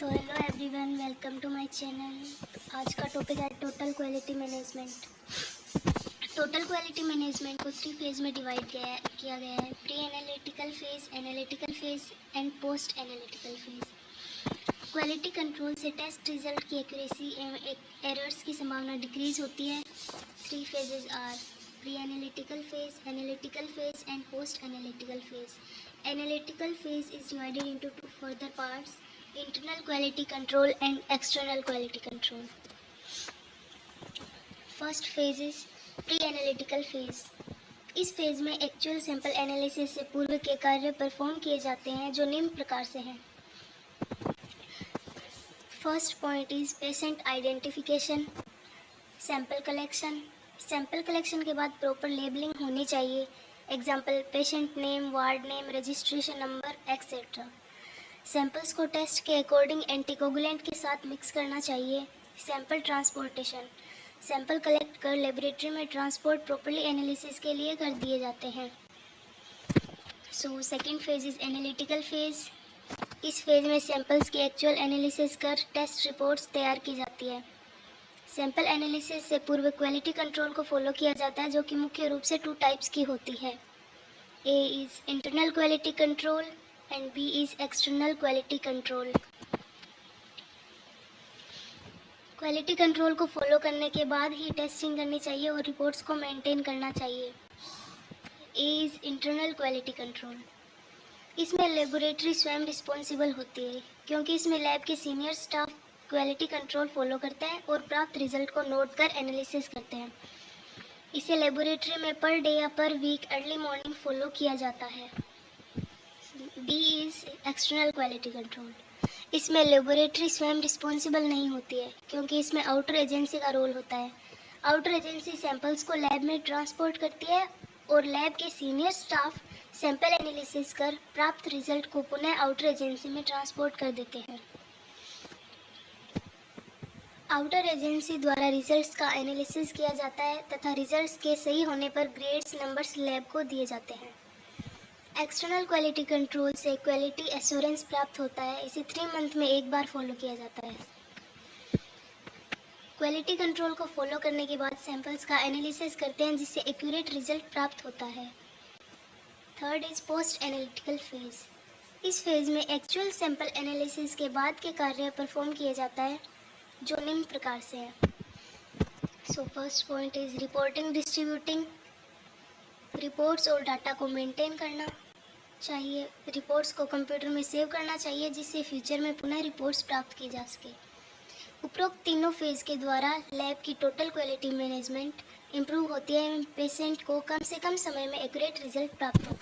तो hello everyone, welcome to my channel. आज का टॉपिक है total quality management. Total quality management को 3 फेज में डिवाइड किया गया है: pre analytical phase, analytical phase and post analytical phase. Quality control से टेस्ट रिजल्ट की एक्यूरेसी एवं एरर्स की संभावना डिक्रीज होती है। 3 phases are pre analytical phase and post analytical phase. Analytical phase is divided into 2 further parts: internal quality control and external quality control. First phase is pre-analytical phase. इस phase में actual sample analysis से पूर्व के कार्य perform किए जाते हैं, जो निम्न प्रकार से हैं. First point is patient identification, sample collection. Sample collection के बाद प्रॉपर लेबलिंग होनी चाहिए. Example: patient name, ward name, registration number etcetera. Samples को टेस्ट के अकॉर्डिंग एंटीकोगुलेंट के साथ मिक्स करना चाहिए. Sample transportation. सैंपल कलेक्ट कर लेबोरेटरी में ट्रांसपोर्ट प्रॉपर्ली एनालिसिस के लिए कर दिए जाते हैं. So second phase is analytical phase. इस फेज में सैंपल्स की एक्चुअल एनालिसिस कर टेस्ट रिपोर्ट्स तैयार की जाती है. सैंपल एनालिसिस से पूर्व क्वालिटी कंट्रोल को फॉलो किया जाता है, जो कि मुख्य रूप से 2 टाइप्स की होती है. A is internal quality control and B is external quality control. Quality control को फॉलो करने के बाद ही टेस्टिंग करनी चाहिए और रिपोर्ट्स को मेंटेन करना चाहिए. ए इज़ इंटरनल क्वालिटी कंट्रोल. इसमें लेबोरेटरी स्वयं रिस्पॉन्सिबल होती है, क्योंकि इसमें लैब के senior staff quality control follow करते हैं और प्राप्त रिजल्ट को नोट कर एनालिसिस करते हैं. इसे लेबोरेटरी में पर डे या पर वीक अर्ली मॉर्निंग फॉलो किया जाता है. B is external quality control. इसमें लेबोरेटरी स्वयं रिस्पॉन्सिबल नहीं होती है, क्योंकि इसमें आउटर एजेंसी का रोल होता है. आउटर एजेंसी सैंपल्स को लैब में ट्रांसपोर्ट करती है और लैब के सीनियर स्टाफ सैंपल एनालिसिस कर प्राप्त रिजल्ट को पुनः आउटर एजेंसी में ट्रांसपोर्ट कर देते हैं. आउटर एजेंसी द्वारा रिजल्ट्स का एनालिसिस किया जाता है तथा रिजल्ट्स के सही होने पर ग्रेड्स नंबर्स लैब को दिए जाते हैं. एक्सटर्नल क्वालिटी कंट्रोल से क्वालिटी एश्योरेंस प्राप्त होता है. इसे 3 मंथ में एक बार फॉलो किया जाता है. क्वालिटी कंट्रोल को फॉलो करने के बाद सैंपल्स का एनालिसिस करते हैं, जिससे एक्यूरेट रिजल्ट प्राप्त होता है. Third is post analytical phase. इस फेज में एक्चुअल सैंपल एनालिसिस के बाद के कार्य परफॉर्म किया जाता है, जो निम्न प्रकार से है. So first point is reporting distributing. Reports और डाटा को मेंटेन करना चाहिए. रिपोर्ट्स को कंप्यूटर में सेव करना चाहिए, जिससे फ्यूचर में पुनः रिपोर्ट्स प्राप्त की जा सके. उपरोक्त तीनों फेज के द्वारा लैब की टोटल क्वालिटी मैनेजमेंट इंप्रूव होती है एवं पेशेंट को कम से कम समय में एक्यूरेट रिजल्ट प्राप्त होता है.